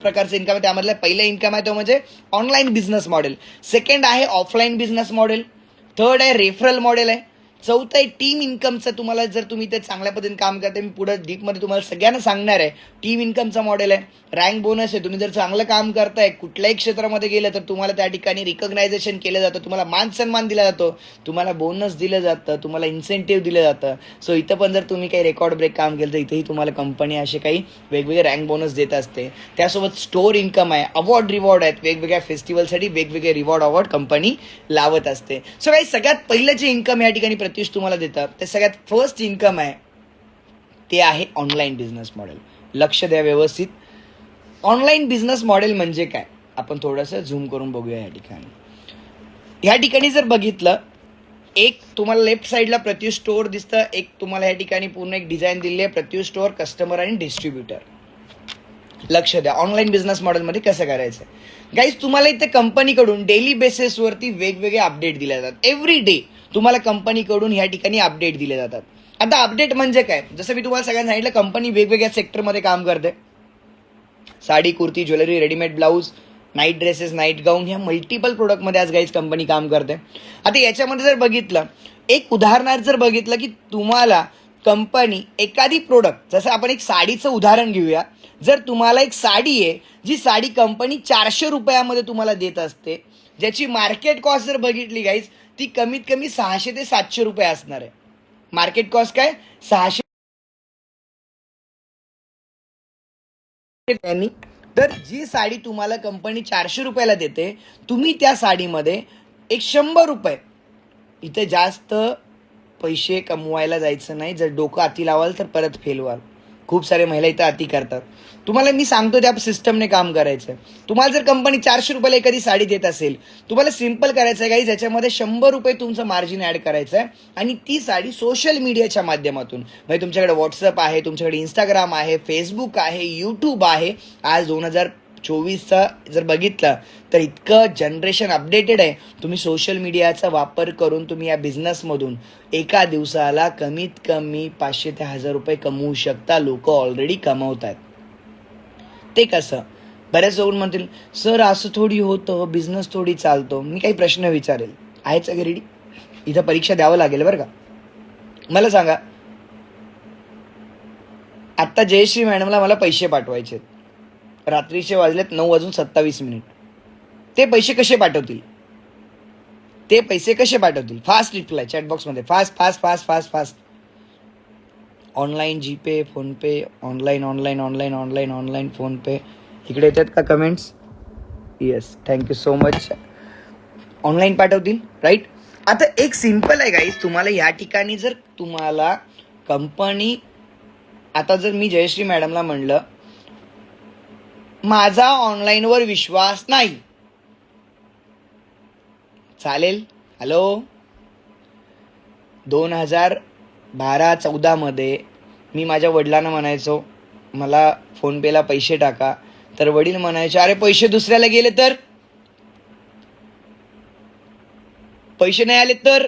प्रकारचं इन्कम आहे. त्यामधलं पहिलं इन्कम आहे तो म्हणजे ऑनलाईन बिझनेस मॉडेल. सेकंड आहे ऑफलाईन बिझनेस मॉडेल. थर्ड आहे रेफरल मॉडेल आहे. चौथं आहे टीम इन्कमचं. तुम्हाला जर तुम्ही ते चांगल्या पद्धतीने काम करते, मी पुढे डीपमध्ये तुम्हाला सगळ्यांना सांगणार आहे. टीम इन्कमचं मॉडेल आहे. रँक बोनस आहे. तुम्ही जर चांगलं काम करताय कुठल्याही क्षेत्रामध्ये गेलं तर तुम्हाला त्या ठिकाणी रिकॉग्नायझेशन केलं जातं, तुम्हाला मान सन्मान दिला जातो, तुम्हाला बोनस दिलं जातं, तुम्हाला इन्सेंटिव्ह दिलं जातं. सो इथं पण जर तुम्ही काही रेकॉर्ड ब्रेक काम केलं तर इथेही तुम्हाला कंपनी असे काही वेगवेगळे रँक बोनस देत असते. त्यासोबत स्टोअर इन्कम आहे, अवॉर्ड रिवॉर्ड आहेत. वेगवेगळ्या फेस्टिवलसाठी वेगवेगळे रिवॉर्ड अवॉर्ड कंपनी लावत असते. सो काही सगळ्यात पहिलं जे इन्कम या ठिकाणी प्रत्युष तुम्हाला देतात ते सगळ्यात फर्स्ट इन्कम आहे ते आहे ऑनलाईन बिझनेस मॉडेल. लक्ष द्या व्यवस्थित. ऑनलाईन बिझनेस मॉडेल म्हणजे काय आपण थोडंसं झूम करून बघूया. या ठिकाणी जर बघितलं, एक तुम्हाला लेफ्ट साईडला प्रत्युष स्टोअर दिसतं, एक तुम्हाला या ठिकाणी पूर्ण एक डिझाईन दिली आहे प्रत्युष स्टोअर, कस्टमर आणि डिस्ट्रीब्युटर. लक्ष द्या ऑनलाईन बिझनेस मॉडेलमध्ये कसं करायचं. गाईज तुम्हाला इथे कंपनीकडून डेली बेसिसवरती वेगवेगळे अपडेट दिले जातात. एव्हरी डे तुम्हाला कंपनीकडून या ठिकाणी अपडेट दिले जातात. आता अपडेट म्हणजे काय, जसं मी तुम्हाला सगळ्यांना सांगितलं कंपनी वेगवेगळ्या सेक्टरमध्ये काम करते. Sari, kurti, jewellery, readymade blouse, night dresses, night gown, ह्या मल्टिपल प्रोडक्टमध्ये आज गाईज कंपनी काम करते. आता याच्यामध्ये जर बघितलं, एक उदाहरणार्थ जर बघितलं की तुम्हाला कंपनी एखादी प्रोडक्ट, जसं आपण एक साडीचं उदाहरण घेऊया. जर तुम्हाला एक साडी आहे जी साडी कंपनी 400 रुपयामध्ये तुम्हाला देत असते, ज्याची मार्केट कॉस्ट जर बघितली गाईज ती कमीत कमी 600 ते 700 रुपये असणार आहे. मार्केट कॉस्ट काय 600. तर जी साडी तुम्हाला कंपनी 400 रुपयाला देते, तुम्ही त्या साडीमध्ये एक 100 रुपये, इथे जास्त पैसे कमवायला जायचं नाही. जर डोकं अति लावाल तर परत फेल व्हाल. खूप सारे महिला इथं अति करतात. तुम्हाला मी सांगतो त्या सिस्टमने काम करायचं. तुम्हाला जर कंपनी 400 रुपयाला एखादी साडी देत असेल, तुम्हाला सिंपल करायचं आहे काही, ज्याच्यामध्ये 100 रुपये तुमचं मार्जिन ऍड करायचं आहे आणि ती साडी सोशल मीडियाच्या माध्यमातून, म्हणजे तुमच्याकडे व्हॉट्सअप आहे, तुमच्याकडे इंस्टाग्राम आहे, फेसबुक आहे, यूट्यूब आहे. आज 2024चा जर बघितलं तर इतकं जनरेशन अपडेटेड आहे. तुम्ही सोशल मीडियाचा वापर करून तुम्ही या बिझनेसमधून एका दिवसाला कमीत कमी 500 ते 1000 रुपये कमवू शकता. लोक ऑलरेडी कमवत आहेत. ते कसं, बऱ्याच लोक म्हणतील सर असं थोडी होतं, बिझनेस थोडी चालतो. मी काही प्रश्न विचारेल, आहेच का रेडी? इथं परीक्षा द्यावं लागेल बरं का. मला सांगा, आत्ता जयश्री मॅडमला मला पैसे पाठवायचे, रात्रीचे वाजलेत 9:27. ते पैसे कसे पाठवतील? फास्ट रिप्लाय चॅटबॉक्समध्ये, fast. Online GPay, PhonePe, online PhonePe. इकडे येतात का comments? Yes, thank you so much. Online पाठवतील, राईट. आता एक सिंपल आहे गाईज, तुम्हाला या ठिकाणी जर तुम्हाला कंपनी, आता जर मी जयश्री मॅडमला म्हणलं माझा ऑनलाईनवर विश्वास नाही, चालेल? हॅलो, 2012-14 मध्ये मी माझ्या वडिलांना म्हणायचो मला फोनपेला पैसे टाका, तर वडील म्हणायचे अरे पैसे दुसऱ्याला गेले तर, पैसे नाही आले तर,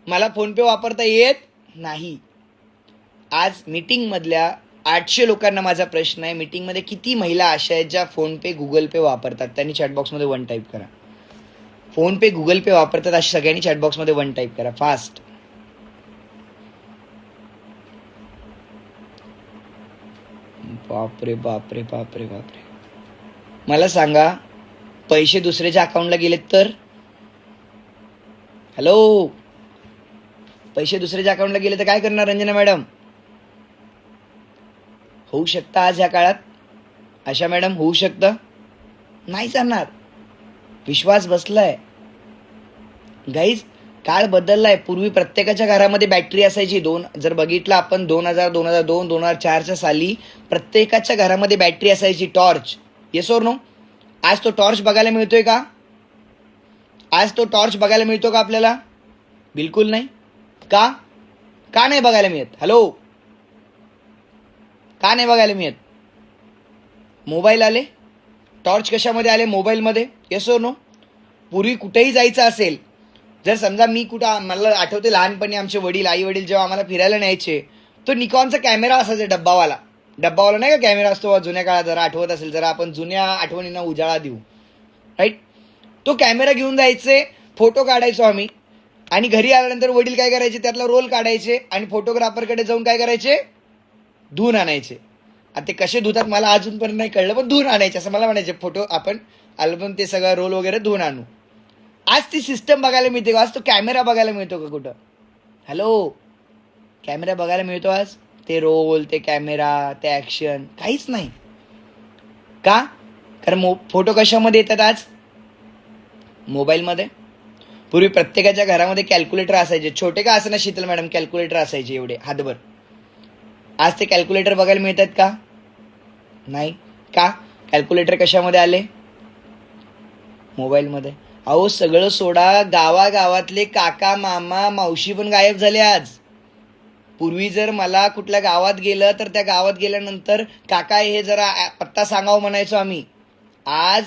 मला फोनपे वापरता येत नाही. आज मीटिंग मधल्या 800 लोकांना माझा प्रश्न आहे, मीटिंग मध्ये किती महिला अशा आहेत ज्या फोनपे गुगल पे वापरतात? त्यांनी चॅटबॉक्समध्ये 1 टाईप करा. फोनपे गुगल पे वापरतात अशा सगळ्यांनी चॅटबॉक्समध्ये 1 टाईप करा, फास्ट. बापरे. मला सांगा, पैसे दुसऱ्याच्या अकाउंटला गेलेत तर? हॅलो, पैसे दुसऱ्याच्या अकाउंटला गेले तर काय करणार रंजना मॅडम? होऊ शकतं आज ह्या काळात? आशा मॅडम, होऊ शकतं? नाही चालणार. विश्वास बसलाय गाईज. काळ बदललाय. पूर्वी प्रत्येकाच्या घरामध्ये बॅटरी असायची. जर बघितलं आपण 2000, 2002, 2004च्या साली प्रत्येकाच्या घरामध्ये बॅटरी असायची, टॉर्च. Yes or no? आज तो टॉर्च बघायला मिळतोय का? आपल्याला? बिलकुल नाही. का नाही बघायला मिळत? हॅलो, का नाही बघायला मिळत? मोबाईल आले. टॉर्च कशामध्ये आले? मोबाईलमध्ये. Yes or no? पूर्वी कुठेही जायचं असेल, जर समजा मी मला आठवते लहानपणी आमचे वडील, आई वडील जेव्हा आम्हाला फिरायला न्यायचे, तो निकॉनचा कॅमेरा असायचा डब्बावाला. डब्बावाला नाही का कॅमेरा असतो जुन्या काळात, जरा आठवत असेल, जरा आपण जुन्या आठवणींना उजाळा देऊ, राईट. तो कॅमेरा घेऊन जायचे, फोटो काढायचो आम्ही, आणि घरी आल्यानंतर वडील काय करायचे, त्यातला रोल काढायचे आणि फोटोग्राफरकडे जाऊन काय करायचे, धुवून आणायचे. आता ते कसे धुतात मला अजूनपर्यंत नाही कळलं, पण धुवून आणायचे असं मला म्हणायचे. फोटो आपण अल्बम ते सगळं रोल वगैरे धुवून आणू. आज ती सिस्टम बघायला मिळते का? आज तो कॅमेरा बघायला मिळतो का कुठं? हॅलो, कॅमेरा बघायला मिळतो आज? ते रोल, ते कॅमेरा, ते ऍक्शन, काहीच नाही. का? कारण फोटो कशामध्ये येतात आज? मोबाईलमध्ये. पूर्वी प्रत्येकाच्या घरामध्ये कॅल्क्युलेटर असायचे, छोटे का ना शीतल मॅडम, कॅल्क्युलेटर असायचे एवढे हातभर. आज ते कॅल्क्युलेटर बघायला मिळतात का? नाही. का? कॅल्क्युलेटर कशामध्ये आले? मोबाईलमध्ये. अहो सगळं सोडा, गावागावातले काका मामा मावशी पण गायब झाले आज. पूर्वी जर मला कुठल्या गावात गेलं तर त्या गावात गेल्यानंतर काका हे जरा पत्ता सांगावं म्हणायचो आम्ही. आज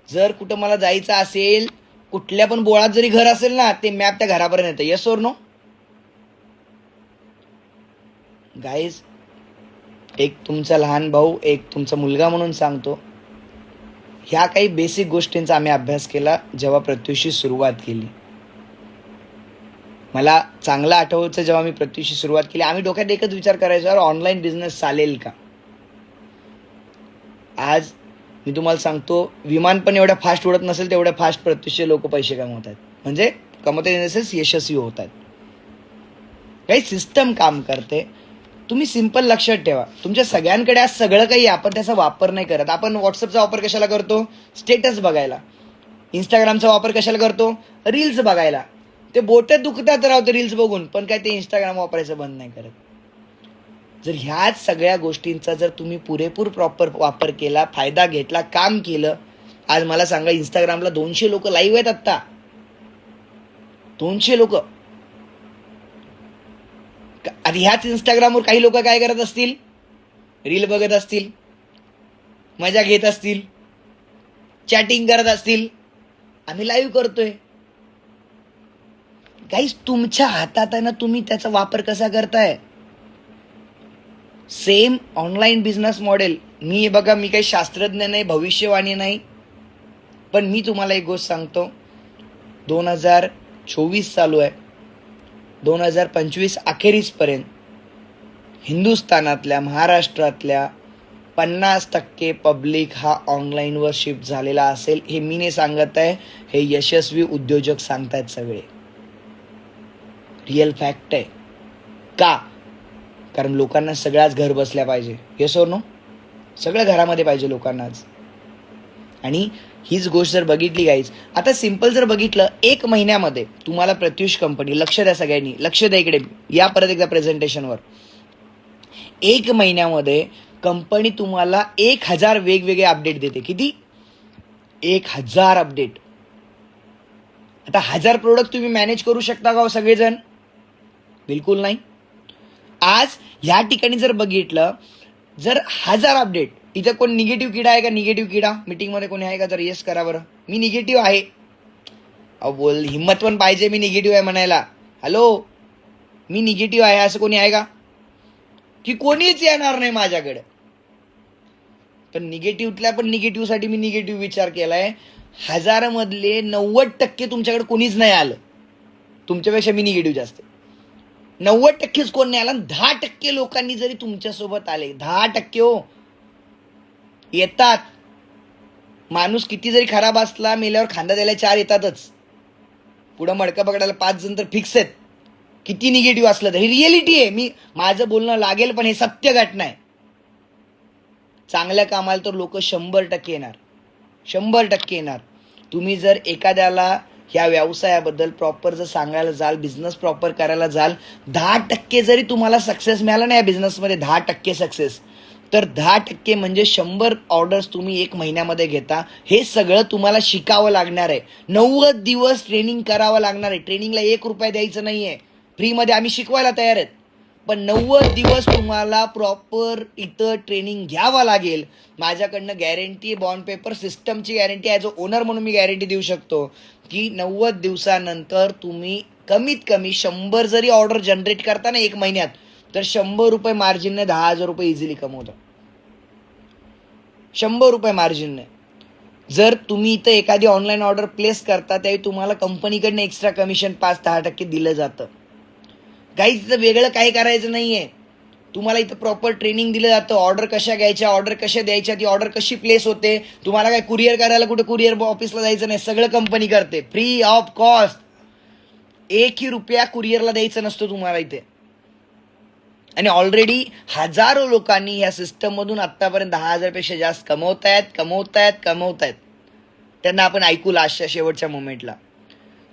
जर कुठं मला जायचं असेल, कुठल्या पण बोळात जरी घर असेल ना, ते मॅप त्या घरापर्यंत येतं. Yes or no? गाईज, एक तुमचा लहान भाऊ, एक तुमचा मुलगा म्हणून सांगतो, ह्या काही बेसिक गोष्टींचा आम्ही अभ्यास केला जेव्हा प्रत्युषची सुरुवात केली. मला चांगलं आठवतं, जेव्हा मी प्रत्युषची सुरुवात केली, आम्ही डोक्यात एकच विचार करायचो, ऑनलाईन बिझनेस चालेल का? आज मी तुम्हाला सांगतो, विमान पण एवढ्या फास्ट उडत नसेल तेवढ्या फास्ट प्रत्युषचे लोक पैसे कमवतात. म्हणजे कमवतात इन द सेन्स यशस्वी होतात. काही सिस्टम काम करते. तुम्ही सिंपल लक्षात ठेवा, तुमच्या सगळ्यांकडे आज सगळं काही, आपण त्याचा वापर नाही करत. आपण व्हॉट्सअपचा वापर कशाला करतो? स्टेटस बघायला. इंस्टाग्रामचा वापर कशाला करतो? रील्स बघायला. ते बोट दुखतात राहते रील्स बघून, पण काय ते इंस्टाग्राम वापरायचं बंद नाही करत. जर ह्याच सगळ्या गोष्टींचा जर तुम्ही पुरेपूर प्रॉपर वापर केला, फायदा घेतला, काम केलं, आज मला सांगा इंस्टाग्रामला 200 लोक लाईव्ह आहेत आत्ता. 200 लोक. आता ह्याच इंस्टाग्रामवर काही लोक काय करत असतील? रील बघत असतील, मजा घेत असतील, चॅटिंग करत असतील. आम्ही लाईव्ह करतोय. गाईस, तुमच्या हातात आहे ना, तुम्ही त्याचा वापर कसा करताय. Same online business model. मी बघा, मी काही शास्त्रज्ञ नाही, भविष्यवाणी नाही, पण मी तुम्हाला एक गोष्ट सांगतो. 2024 चालू आहे, 2025 अखेरीसपर्यंत हिंदुस्थानातल्या, महाराष्ट्रातल्या 50% पब्लिक हा ऑनलाईनवर शिफ्ट झालेला असेल. हे मी नाही सांगत आहे, हे यशस्वी उद्योजक सांगतायत सगळे. रिअल फॅक्ट आहे. का? कारण लोकांना सगळ्याच घर बसल्या पाहिजे. Yes or no? सगळं घरामध्ये पाहिजे लोकांनाच. आणि हीच गोष्ट जर बघितली गाईज, आता सिंपल जर बघितलं, 1 महिन्यामध्ये तुम्हाला प्रत्युष कंपनी, लक्ष द्या सगळ्यांनी, लक्ष द्या इकडे, या परत एकदा प्रेझेंटेशनवर. 1 महिन्यामध्ये कंपनी तुम्हाला 1000 वेगवेगळे अपडेट देते. किती? 1000 अपडेट. आता 1000 प्रोडक्ट तुम्ही मॅनेज करू शकता का सगळेजण? बिलकुल नाही. आज ह्या ठिकाणी जर बघितलं, जर 1000 अपडेट, इथं कोण निगेटिव्ह किडा आहे का? निगेटिव्ह किडा मीटिंगमध्ये कोणी आहे का? जर येस करा बरं. मी निगेटिव्ह आहे. अहो बोल, हिंमत पण पाहिजे मी निगेटिव्ह आहे म्हणायला. हॅलो, मी निगेटिव्ह आहे असं कोणी आहे का? की कोणीच येणार नाही माझ्याकडे. पण निगेटिव्हला पण निगेटिव्हसाठी मी निगेटिव्ह विचार केलाय. 1000 मधले 90% तुमच्याकडे कोणीच नाही आलं. तुमच्यापेक्षा मी निगेटिव्ह जास्त. 90%च कोण नाही आला. 10% लोकांनी जरी तुमच्यासोबत आले, 10% हो येतात. माणूस किती जरी खराब असला, मेल्यावर खांदा द्यायला 4 येतातच. पुढं मडकं पकडायला 5 जण तर फिक्स आहेत. किती निगेटिव्ह असलं तर. ही रिअलिटी आहे. मी माझं बोलणं लागेल, पण हे सत्य घटना आहे. चांगल्या कामाला तर लोक 100% येणार. 100% येणार. तुम्ही जर एखाद्याला ह्या व्यवसायाबद्दल प्रॉपर जर सांगायला जाल, बिझनेस प्रॉपर करायला जाल, 10% जरी तुम्हाला सक्सेस मिळाला ना या बिझनेसमध्ये, 10% सक्सेस, तर 10% म्हणजे 100 ऑर्डर्स तुम्ही 1 महिन्यामध्ये घेता. हे सगळं तुम्हाला शिकावं लागणार आहे. 90 दिवस ट्रेनिंग करावं लागणार आहे. ट्रेनिंगला 1 रुपया द्यायचं नाहीये. फ्रीमध्ये आम्ही शिकवायला तयार आहेत, पण 90 दिवस तुम्हाला प्रॉपर इथं ट्रेनिंग घ्यावं लागेल. माझ्याकडनं गॅरंटी, बॉन्ड पेपर सिस्टमची गॅरंटी, ॲज अ ओनर म्हणून मी गॅरंटी देऊ शकतो की 90 दिवसानंतर तुम्ही कमीत कमी 100 जरी ऑर्डर जनरेट करता ना 1 महिन्यात, तर 100 रुपये मार्जिनने 10,000 रुपये इझिली कमवता. 100 रुपये मार्जिनने. जर तुम्ही इथं एखादी ऑनलाईन ऑर्डर प्लेस करता त्यावेळी तुम्हाला कंपनीकडनं एक्स्ट्रा कमिशन 5-10% दिलं जातं. काहीच इथं वेगळं काही करायचं नाहीये. तुम्हाला इथं प्रॉपर ट्रेनिंग दिलं जातं. ऑर्डर कशा घ्यायच्या, ऑर्डर कशा द्यायच्या, ती ऑर्डर कशी प्लेस होते. तुम्हाला काय कुरिअर करायला कुठे कुरिअर ऑफिसला जायचं नाही, सगळं कंपनी करते फ्री ऑफ कॉस्ट. 1 रुपया कुरिअरला द्यायचं नसतं तुम्हाला इथे. आणि ऑलरेडी हजारो लोकांनी या सिस्टममधून आतापर्यंत 10,000 पेक्षा जास्त कमवतायत. त्यांना आपण ऐकू लास्टच्या शेवटच्या मोमेंटला.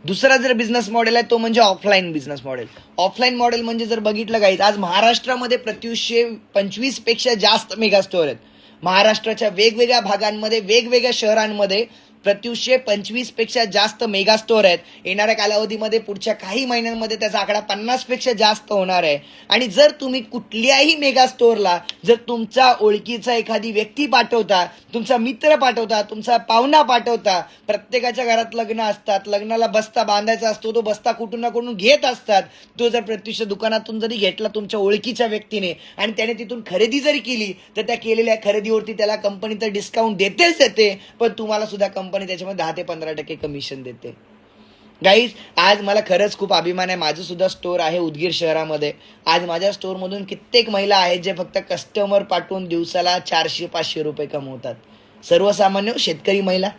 दुसरा जर बिझनेस मॉडेल आहे तो म्हणजे offline business model. Offline model म्हणजे जर बघितलं गाईज, आज महाराष्ट्रामध्ये 25 पेक्षा जास्त मेगा स्टोअर आहेत. महाराष्ट्राच्या वेगवेगळ्या भागांमध्ये, वेगवेगळ्या शहरांमध्ये 25 पेक्षा जास्त मेगा स्टोअर आहेत. येणाऱ्या कालावधीमध्ये पुढच्या काही महिन्यांमध्ये त्याचा आकडा 50 पेक्षा जास्त होणार आहे. आणि जर तुम्ही कुठल्याही मेगा स्टोअरला जर तुमचा ओळखीचा एखादी व्यक्ती पाठवता, तुमचा मित्र पाठवता, तुमचा पाहुणा पाठवता, प्रत्येकाच्या घरात लग्न असतात, लग्नाला बस्ता बांधायचा असतो, तो बस्ता कुठून ना कुठून घेत असतात. तो जर प्रत्युष दुकानातून जरी घेतला तुमच्या ओळखीच्या व्यक्तीने आणि त्याने तिथून खरेदी जरी केली तर त्या केलेल्या खरेदीवरती त्याला कंपनी तर डिस्काउंट देतेच देते, पण तुम्हाला सुद्धा कंपनी त्याच्यामध्ये 10 ते 15% कमिशन देते. गाईज, आज मला खरंच खूप अभिमान आहे. माझं सुद्धा स्टोअर आहे उदगीर शहरामध्ये. आज माझ्या स्टोअरमधून कित्येक महिला आहेत जे फक्त कस्टमर पाठवून दिवसाला 400-500 रुपये कमवतात. सर्वसामान्य शेतकरी महिला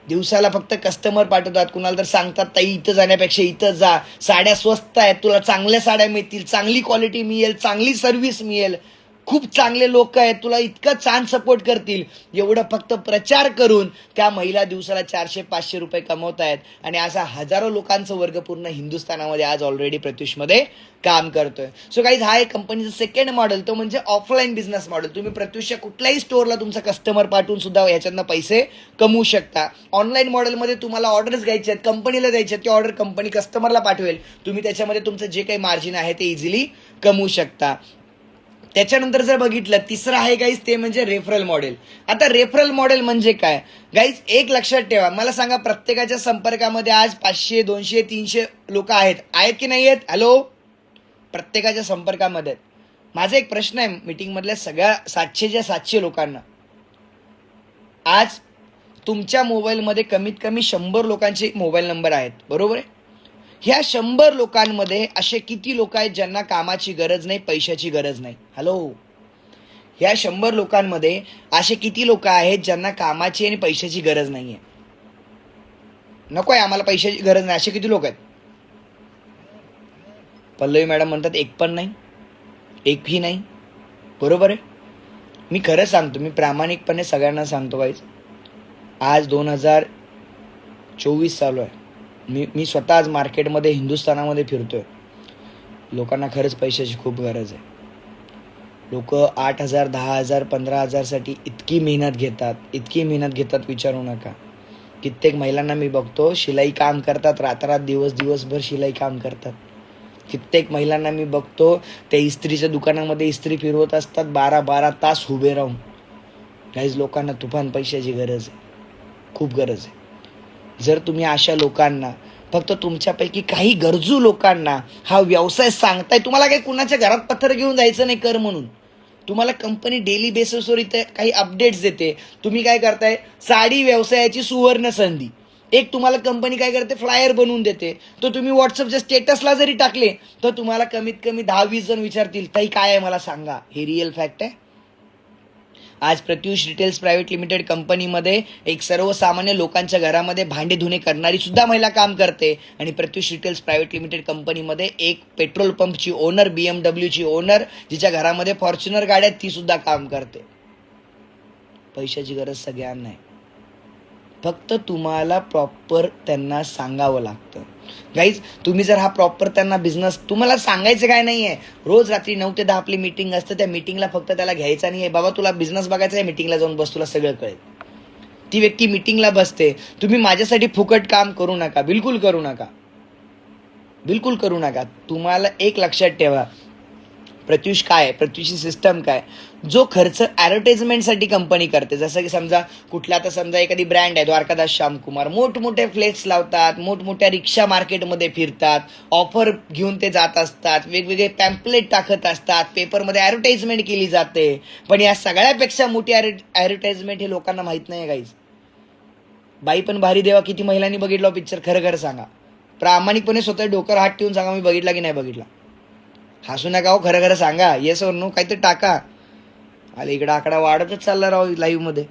दिवसाला फक्त कस्टमर पाठवतात. कुणाला तर सांगतात ताई इथं जाण्यापेक्षा इथं जा, साड्या स्वस्त आहेत, तुला चांगल्या साड्या मिळतील, चांगली क्वालिटी मिळेल, चांगली सर्व्हिस मिळेल, खूप चांगले लोक आहेत, तुला इतकं छान सपोर्ट करतील. एवढं फक्त प्रचार करून त्या महिला दिवसाला 400-500 रुपये कमवत आहेत. आणि असा हजारो लोकांचा वर्ग पूर्ण हिंदुस्थानामध्ये आज ऑलरेडी प्रत्युषमध्ये काम करतोय. सो गाईज, हा एक कंपनीचं सेकंड मॉडेल, तो म्हणजे ऑफलाईन बिझनेस मॉडेल. तुम्ही प्रत्युष कुठल्याही स्टोअरला तुमचा कस्टमर पाठवून सुद्धा ह्याच्यातनं पैसे कमवू शकता. ऑनलाईन मॉडेलमध्ये तुम्हाला ऑर्डर्स घ्यायचे आहेत, कंपनीला द्यायचे आहेत, ती ऑर्डर कंपनी कस्टमरला पाठवेल. तुम्ही त्याच्यामध्ये तुमचं जे काही मार्जिन आहे ते इझिली कमवू शकता. त्याच्यानंतर जर बघितलं, तिसरं आहे गाईज ते म्हणजे रेफरल मॉडेल. आता रेफरल मॉडेल म्हणजे काय गाईज, एक लक्षात ठेवा. मला सांगा, प्रत्येकाच्या संपर्कामध्ये आज 500, 200, 300 लोक आहेत की नाही आहेत? हॅलो, प्रत्येकाच्या संपर्कामध्ये आहेत. माझा एक प्रश्न आहे मीटिंगमधल्या सगळ्या 700च्या 700 लोकांना. आज तुमच्या मोबाईलमध्ये कमीत कमी 100 लोकांचे मोबाईल नंबर आहेत, बरोबर आहे? ह्या 100 लोकांमध्ये असे किती लोक आहेत ज्यांना कामाची गरज नाही, पैशाची गरज नाही? हॅलो, ह्या 100 लोकांमध्ये असे किती लोक आहेत ज्यांना कामाची आणि पैशाची गरज नाहीये? नको आहे आम्हाला पैशाची गरज नाही, असे किती लोक आहेत? पल्लवी मॅडम म्हणतात एक पण नाही, एक भी नाही. बरोबर आहे. मी खरं सांगतो, मी प्रामाणिकपणे सगळ्यांना सांगतो गाईज, आज 2024 चालू आहे. मी स्वतः आज मार्केटमध्ये हिंदुस्थानामध्ये फिरतोय. लोकांना खरंच पैशाची खूप गरज आहे. लोक 8,000, 10,000, 15,000साठी इतकी मेहनत घेतात विचारू नका. कित्येक महिलांना मी बघतो शिलाई काम करतात, रात्रात दिवसभर शिलाई काम करतात. कित्येक महिलांना मी बघतो त्या इस्त्रीच्या दुकानामध्ये इस्त्री फिरवत असतात 12-12 तास उभे राहून. काहीच लोकांना तुफान पैशाची गरज आहे, खूप गरज आहे. जर तुम्ही अशा लोकांना, फक्त तुमच्यापैकी काही गरजू लोकांना हा व्यवसाय सांगताय, तुम्हाला काही कुणाच्या घरात पत्थर घेऊन जायचं नाही कर म्हणून. तुम्हाला कंपनी डेली बेसिसवर इथे काही अपडेट्स देते. तुम्ही काय करताय, साडी व्यवसायाची सुवर्ण संधी, एक तुम्हाला कंपनी काय करते, फ्लायर बनवून देते. तो तुम्ही व्हॉट्सअपच्या स्टेटसला जरी टाकले तर तुम्हाला कमीत कमी 10-20 जण विचारतील ताई काय आहे मला सांगा. हे रिअल फॅक्ट आहे. आज प्रत्युष रिटेल्स प्रायव्हेट लिमिटेड कंपनीमध्ये एक सर्वसामान्य लोकांच्या घरामध्ये भांडे धुणे करणारी सुद्धा महिला काम करते. आणि प्रत्युष रिटेल्स प्रायव्हेट लिमिटेड कंपनीमध्ये एक पेट्रोल पंपची ओनर, BMW ओनर, जिच्या घरामध्ये फॉर्च्युनर गाड्या ती सुद्धा काम करते. पैशाची गरज सगळ्यांना आहे, फक्त तुम्हाला प्रॉपर त्यांना सांगावं लागतं. गाईज, तुम्ही जर हा प्रॉपर त्यांना बिझनेस, तुम्हाला सांगायचं काय नाहीये. रोज रात्री 9 ते 10 आपली मीटिंग असते. त्या मीटिंगला फक्त त्याला घ्यायचा नाहीये, बाबा तुला बिझनेस बघायचा आहे, मीटिंगला जाऊन बस, तुला सगळं कळेल. ती व्यक्ती मीटिंगला बसते. तुम्ही माझ्यासाठी फुकट काम करू नका, बिलकुल करू नका. तुम्हाला एक लक्षात ठेवा, प्रत्युष काय आहे, प्रत्युषची सिस्टम काय, जो खर्च ॲडव्हर्टाइजमेंटसाठी कंपनी करते. जसं की समजा कुठला, आता समजा एखादी ब्रँड आहे द्वारकादास श्यामकुमार, मोठमोठे फ्लेक्स लावतात, मोठमोठ्या रिक्षा मार्केटमध्ये फिरतात, ऑफर घेऊन ते जात असतात, वेगवेगळे पॅम्पलेट टाकत असतात, पेपरमध्ये ॲडव्हर्टाइजमेंट केली जाते. पण या सगळ्यापेक्षा मोठी ॲडव्हर्टाइजमेंट हे लोकांना माहित नाही गाईज. बाई पण भारी देवा किती महिलांनी बघितला पिक्चर, खरं खरं सांगा, प्रामाणिकपणे स्वतः डोक्यावर हात ठेवून सांगा, मी बघितला की नाही बघितला. हसू नका हो, खरं खरं सांगा, येस और नो काहीतरी टाका. आले इकडे आकडा वाढतच चालला राव लाईव्ह मध्ये.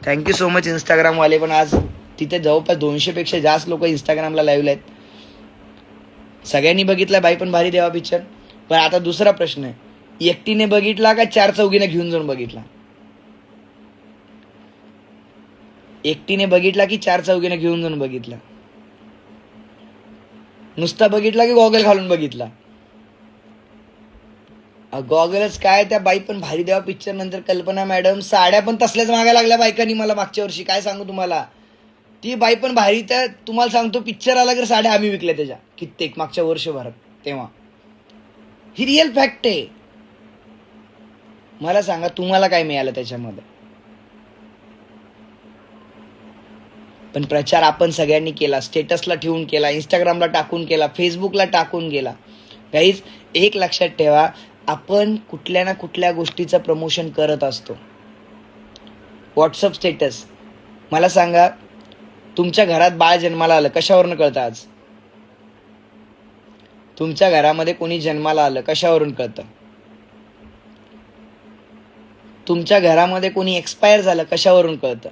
थँक्यू सो मच इंस्टाग्राम वाले, पण आज तिथे जवळपास 200 पेक्षा जास्त लोक इंस्टाग्रामला लाईव्ह आहेत. सगळ्यांनी बघितला बाई पण भारी देवा पिक्चर. पण आता दुसरा प्रश्न आहे, एकटीने बघितला का 4 चौघीने घेऊन जाऊन बघितला? एकटीने बघितला की 4 चौघीने घेऊन जाऊन बघितला? नुसता बघितला की गॉगल घालून बघितला? गॉगलच काय, त्या बाई पण भारी देवा पिक्चर नंतर कल्पना मॅडम साड्या पण तसल्याच मागायला लागल्या बायकांनी मला मागच्या वर्षी. काय सांगू तुम्हाला, ती बाई पण भारी. त्या तुम्हाला सांगतो पिक्चर आला तर साड्या आम्ही विकल्या त्याच्या कित्येक मागच्या वर्षभरात. तेव्हा ही रिअल फॅक्ट आहे. मला सांगा तुम्हाला काय मिळालं त्याच्यामध्ये? पण प्रचार आपण सगळ्यांनी केला, स्टेटसला ठेवून केला, इंस्टाग्रामला टाकून केला, फेसबुकला टाकून केला. गाईज एक लक्षात ठेवा, आपण कुठल्या ना कुठल्या गोष्टीचं प्रमोशन करत असतो. व्हॉट्सअप स्टेटस, मला सांगा तुमच्या घरात बाळ जन्माला आलं कशावरून कळतं? आज तुमच्या घरामध्ये कोणी जन्माला आलं कशावरून कळतं? तुमच्या घरामध्ये कोणी एक्सपायर झालं कशावरून कळतं?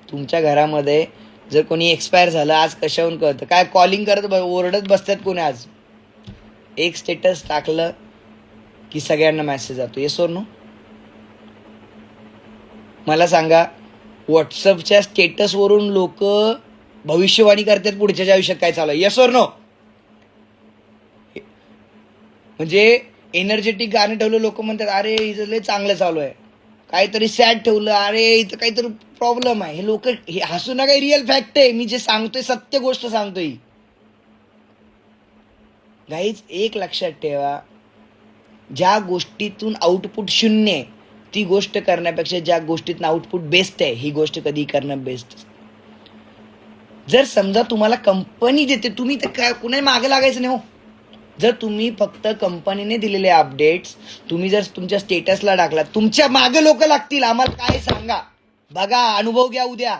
तुमच्या घरामध्ये जर कोणी एक्सपायर झालं आज कशावरून कळतं? काय कॉलिंग करत ओरडत बसतात कोणी? आज एक स्टेटस टाकलं की सगळ्यांना मेसेज जातो. येस और नो? मला सांगा, व्हॉट्सअपच्या स्टेटसवरून लोक भविष्यवाणी करतात पुढच्या आयुष्यात काय चालू आहे. येस और नो? म्हणजे एनर्जेटिक गाणं ठेवलं, लोक म्हणतात अरे इथं लय चांगलं चालू आहे. काहीतरी सॅड ठेवलं, अरे इथं काहीतरी प्रॉब्लेम आहे. हे लोक, हे हसू नका, रिअल फॅक्ट आहे. मी जे सांगतोय सत्य गोष्ट सांगतोय. गाईज एक लक्षात ठेवा, ज्या गोष्टीतून आउटपुट 0 आहे ती गोष्ट करण्यापेक्षा ज्या गोष्टीतून आउटपुट बेस्ट आहे ही गोष्ट कधी करणं बेस्ट. जर समजा तुम्हाला कंपनी देते, तुम्ही तर काय कुणाही मागे लागायचं नाही हो. जर तुम्ही फक्त कंपनीने दिलेले अपडेट्स तुम्ही जर तुमच्या स्टेटसला टाकला, तुमच्या मागे लोक लागतील. आम्हाला काय सांगा, बघा, अनुभव घ्या, उद्या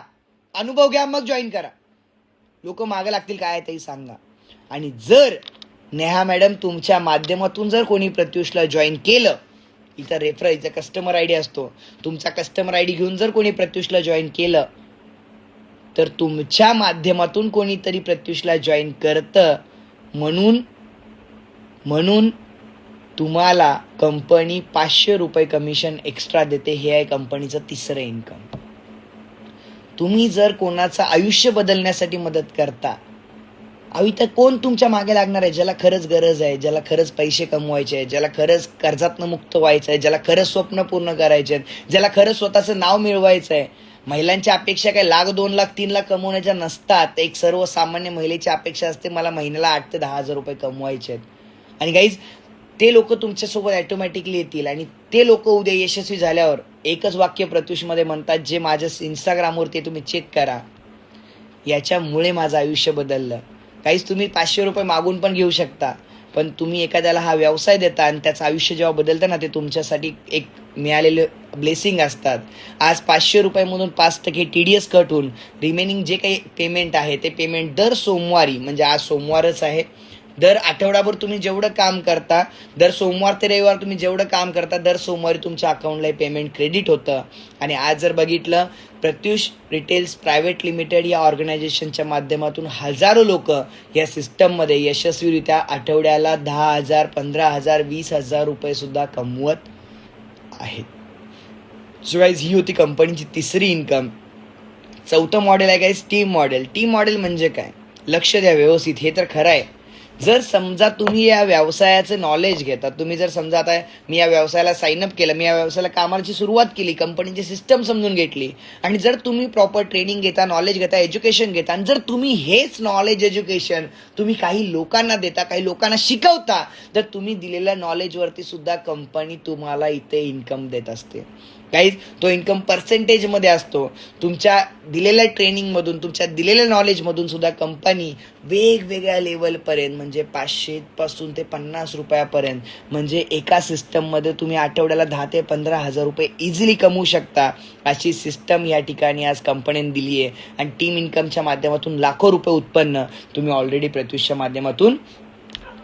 अनुभव घ्या, मग जॉईन करा. लोक मागे लागतील, काय तेही सांगा. आणि जर नेहा मॅडम तुमच्या माध्यमातून जर कोणी प्रत्युषला जॉईन केलं, इथं रेफरल, इथं कस्टमर आयडी असतो, तुमचा कस्टमर आयडी घेऊन जर कोणी प्रत्युषला जॉईन केलं तर तुमच्या माध्यमातून कोणीतरी प्रत्युषला जॉईन करतं. म्हणून तुम्हाला कंपनी 500 रुपये कमिशन एक्स्ट्रा देते. हे आहे कंपनीचं तिसरं इन्कम. तुम्ही जर कोणाचं आयुष्य बदलण्यासाठी मदत करता, तर कोण तुमच्या मागे लागणार आहे? ज्याला खरंच गरज आहे, ज्याला खरंच पैसे कमवायचे आहे, ज्याला खरंच कर्जातनं मुक्त व्हायचं आहे, ज्याला खरंच स्वप्न पूर्ण करायचे आहेत, ज्याला खरंच स्वतःचं नाव मिळवायचं आहे. महिलांच्या अपेक्षा काय 1,00,000, 2,00,000, 3,00,000 कमवण्याच्या नसतात. एक सर्वसामान्य महिलेची अपेक्षा असते, मला महिन्याला 8 ते 10,000 रुपये कमवायचे आहेत. आणि गाईज ते लोक तुमच्यासोबत ऑटोमॅटिकली येतील. आणि ते लोक उद्या यशस्वी झाल्यावर एकच वाक्य प्रत्युषमध्ये म्हणतात, जे माझ्या इंस्टाग्रामवरती तुम्ही चेक करा, याच्यामुळे माझं आयुष्य बदललं. काहीच तुम्ही 500 रुपये मागून पण घेऊ शकता, पण तुम्ही एखाद्याला हा व्यवसाय देता आणि त्याचं आयुष्य जेव्हा बदलतं ना, ते तुमच्यासाठी एक मिळालेले ब्लेसिंग असतात. आज 500 रुपयामधून 5% TDS कट होऊन रिमेनिंग जे काही पेमेंट आहे ते पेमेंट दर सोमवारी, म्हणजे आज सोमवारच आहे, दर आठवडाभर तुम्ही जेवढं काम करता, दर सोमवार ते रविवार तुम्ही जेवढं काम करता, दर सोमवारी तुमच्या अकाउंटला पेमेंट क्रेडिट होतं. आणि आज जर बघितलं, प्रत्युष रिटेल्स प्रायव्हेट लिमिटेड या ऑर्गनायझेशनच्या माध्यमातून हजारो लोक या सिस्टममध्ये यशस्वीरित्या आठवड्याला 10,000, 15,000, 20,000 रुपये सुद्धा कमवत आहेत. सो गाईज ही होती कंपनीची तिसरी इन्कम. चौथं मॉडेल आहे guys team model. Team model म्हणजे काय? लक्ष द्या व्यवस्थित, हे तर खरं आहे. जर समजा तुम्ही या व्यवसायाचं नॉलेज घेता, तुम्ही जर समजा आता मी या व्यवसायाला साइन अप केलं, मी या व्यवसायाला कामाची सुरुवात केली, कंपनीची सिस्टम समजून घेतली, आणि जर तुम्ही प्रॉपर ट्रेनिंग घेता, नॉलेज घेता, एज्युकेशन घेता, आणि जर तुम्ही हेच नॉलेज एज्युकेशन तुम्ही काही लोकांना देता, काही लोकांना शिकवता, तर तुम्ही दिलेल्या नॉलेजवरती सुद्धा कंपनी तुम्हाला इथे इन्कम देत असते. काहीच तो इन्कम पर्सेंटेजमध्ये असतो. तुमच्या दिलेल्या ट्रेनिंगमधून, तुमच्या दिलेल्या नॉलेजमधून सुद्धा कंपनी वेगवेगळ्या लेवलपर्यंत, म्हणजे 500 पासून ते 50 रुपयापर्यंत, म्हणजे एका सिस्टममध्ये तुम्ही आठवड्याला 10 ते 15,000 रुपये इझिली कमवू शकता, अशी सिस्टम या ठिकाणी आज कंपनीने दिली आहे. आणि टीम इन्कमच्या माध्यमातून लाखो रुपये उत्पन्न तुम्ही ऑलरेडी प्रत्युषच्या माध्यमातून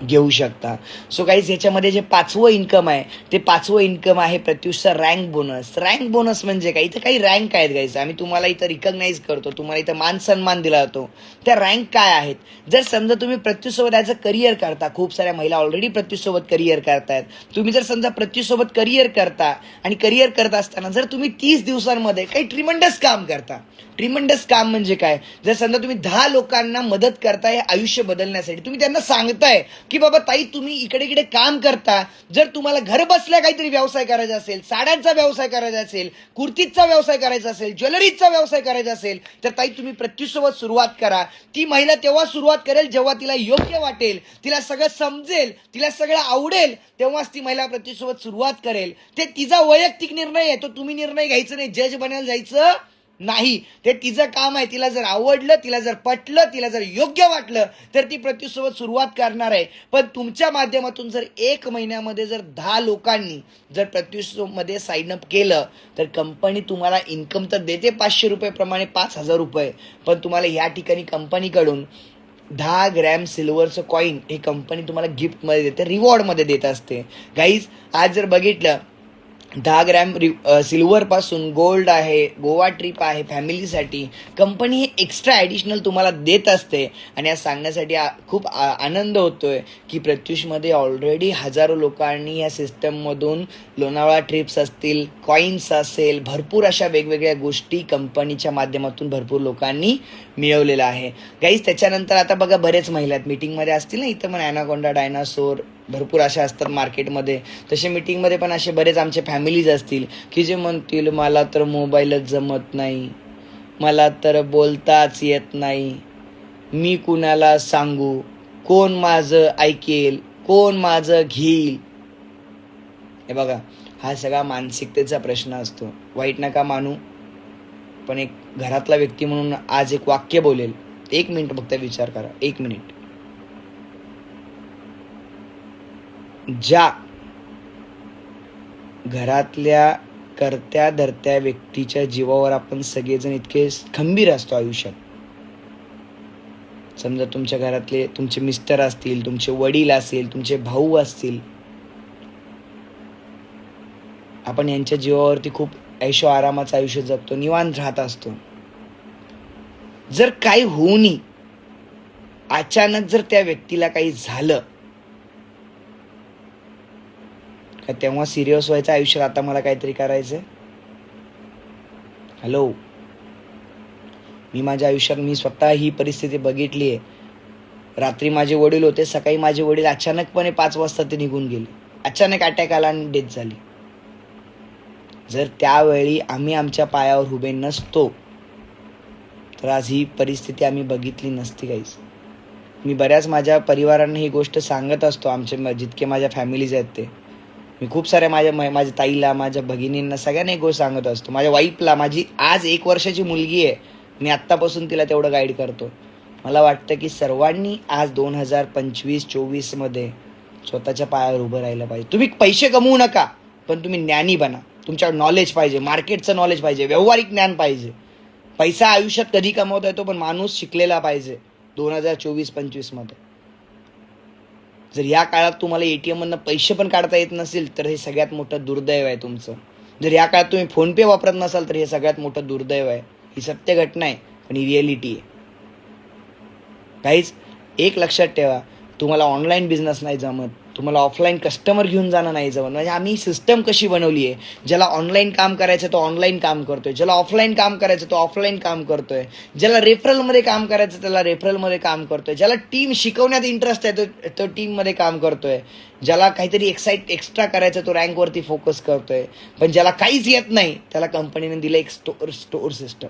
घेऊ शकता. सो गाईज, याच्यामध्ये जे 5वं इन्कम आहे, ते 5वं इन्कम आहे प्रत्युषचा रँक बोनस. रँक बोनस म्हणजे काय? इथं काही रँक आहेत गाईज, आम्ही तुम्हाला इथं रिकग्नाइज करतो, तुम्हाला इथं मान सन्मान दिला जातो. त्या रँक काय आहेत? जर समजा तुम्ही प्रत्युषसोबत ॲज अ करिअर करता, खूप साऱ्या महिला ऑलरेडी प्रत्युषसोबत करिअर करतायत, तुम्ही जर समजा प्रत्युषसोबत करिअर करता, आणि करिअर करत असताना जर तुम्ही 30 दिवसांमध्ये काही ट्रिमंडस काम करता. ट्रिमंडस काम म्हणजे काय? जर समजा तुम्ही 10 लोकांना मदत करताय आयुष्य बदलण्यासाठी, तुम्ही त्यांना सांगताय की बाबा ताई, तुम्ही इकडे इकडे काम करता, जर तुम्हाला घर बसल्या काहीतरी व्यवसाय करायचा असेल, साड्यांचा व्यवसाय करायचा असेल, कुर्तीचा व्यवसाय करायचा असेल, ज्वेलरीचा व्यवसाय करायचा असेल, तर ताई तुम्ही प्रत्युषसोबत सुरुवात करा. ती महिला तेव्हा सुरुवात करेल जेव्हा तिला योग्य वाटेल, तिला सगळं समजेल, तिला सगळं आवडेल, तेव्हाच ती महिला प्रत्युषसोबत सुरुवात करेल. ते तिचा वैयक्तिक निर्णय आहे, तो तुम्ही निर्णय घ्यायचा नाही, जज बनायला जायचं नाही. ते तिचं काम आहे. तिला जर आवडलं, तिला जर पटलं, तिला जर योग्य वाटलं, तर ती प्रत्युषसोबत सुरुवात करणार आहे. पण तुमच्या माध्यमातून जर 1 महिन्यामध्ये जर 10 लोकांनी जर प्रत्युषमध्ये साइन अप केलं, तर कंपनी तुम्हाला इन्कम तर देते 500 रुपये प्रमाणे 5,000 रुपये, पण तुम्हाला या ठिकाणी कंपनीकडून 10 ग्रॅम सिल्वरचं कॉईन हे कंपनी तुम्हाला गिफ्टमध्ये देते, रिवॉर्डमध्ये देत असते. गाईज, आज जर बघितलं, 10 ग्रॅम सिल्वर पासून गोल्ड आहे, गोवा ट्रिप आहे फॅमिलीसाठी, कंपनी हे एक्स्ट्रा ॲडिशनल तुम्हाला देत असते. आणि या सांगण्यासाठी खूप आनंद होतोय की प्रत्युषमध्ये ऑलरेडी हजारो लोकांनी या सिस्टममधून लोणावळा ट्रिप्स असतील, कॉईन्स असेल, भरपूर अशा वेगवेगळ्या गोष्टी कंपनीच्या माध्यमातून भरपूर लोकांनी मिळवलेलं आहे. गाईज, त्याच्यानंतर आता बघा, बरेच महिला आहेत मीटिंगमध्ये असतील ना, इथं पण ॲनाकोंडा, डायनासोर भरपूर अशा असतात मार्केटमध्ये. तसे मीटिंगमध्ये पण असे बरेच आमचे फॅमिलीज असतील की जे म्हणतील, मला तर मोबाईलच जमत नाही, मला तर बोलताच येत नाही, मी कुणाला सांगू, कोण माझं ऐकेल, कोण माझं घेईल. हे बघा, हा सगळा मानसिकतेचा प्रश्न असतो. वाईट नका मानू, पण एक घरातला व्यक्ती म्हणून आज एक वाक्य बोलेल. 1 मिनिट फक्त विचार करा, 1 मिनिट. ज्या घरातल्या करत्या धरत्या व्यक्तीच्या जीवावर आपण सगळेजण इतके खंबीर असतो आयुष्यात. समजा तुमच्या घरातले तुमचे मिस्टर असतील, तुमचे वडील असतील, तुमचे भाऊ असतील, आपण यांच्या जीवावरती खूप ऐशो आरामाचं आयुष्य जगतो, निवांत राहत असतो. जर काही होऊनी अचानक जर त्या व्यक्तीला काही झालं, का तेव्हा सिरियस व्हायचं आयुष्यात, आता मला काहीतरी करायचं? हॅलो, मी माझ्या आयुष्यात मी स्वतः ही परिस्थिती बघितली आहे. रात्री माझे वडील होते, सकाळी माझे वडील अचानकपणे 5 वाजता ते निघून गेले. अचानक अटॅक आला आणि डेथ झाली. जर त्यावेळी आम्ही आमच्या पायावर उभे नसतो, तर आज ही परिस्थिती आम्ही बघितली नसती. गाईस, मी बऱ्याच माझ्या परिवारांना ही गोष्ट सांगत असतो. आमचे जितके माझ्या फॅमिलीज आहेत ते, मी खूप साऱ्या माझ्या ताईला, माझ्या भगिनींना, सगळ्यांना एक गोष्ट सांगत असतो. माझ्या वाईफला, माझी आज 1 वर्षाची मुलगी आहे, मी आत्तापासून तिला तेवढं गाईड करतो. मला वाटतं की सर्वांनी आज 2025-24 मध्ये स्वतःच्या पायावर उभं राहिलं पाहिजे. तुम्ही पैसे कमवू नका, पण तुम्ही ज्ञानी बना. तुमच्याकडे नॉलेज पाहिजे, मार्केटचं नॉलेज पाहिजे, व्यावहारिक ज्ञान पाहिजे. पैसा आयुष्यात कधी कमवता येतो, पण माणूस शिकलेला पाहिजे. 2024-25 मध्ये जर या काळात तुम्हाला ATM मधनं पैसे पण काढता येत नसेल, तर हे सगळ्यात मोठं दुर्दैव आहे तुमचं. जर या काळात तुम्ही फोनपे वापरत नसाल, तर हे सगळ्यात मोठं दुर्दैव आहे. ही सत्य घटना आहे, पण ही रिॲलिटी आहे. काहीच एक लक्षात ठेवा, तुम्हाला ऑनलाईन बिझनेस नाही जमत, तुम्हाला ऑफलाईन कस्टमर घेऊन जाणं नाही जमत. म्हणजे आम्ही सिस्टम कशी बनवली आहे, ज्याला ऑनलाईन काम करायचं तो ऑनलाईन काम करतोय, ज्याला ऑफलाईन काम करायचं तो ऑफलाईन काम करतोय, ज्याला रेफरलमध्ये काम करायचं त्याला रेफरलमध्ये काम करतोय, ज्याला टीम शिकवण्यात इंटरेस्ट आहे तो टीममध्ये काम करतोय, ज्याला काहीतरी एक्स्ट्रा करायचं तो रँकवरती फोकस करतोय. पण ज्याला काहीच येत नाही त्याला कंपनीने दिलं एक स्टोअर सिस्टम.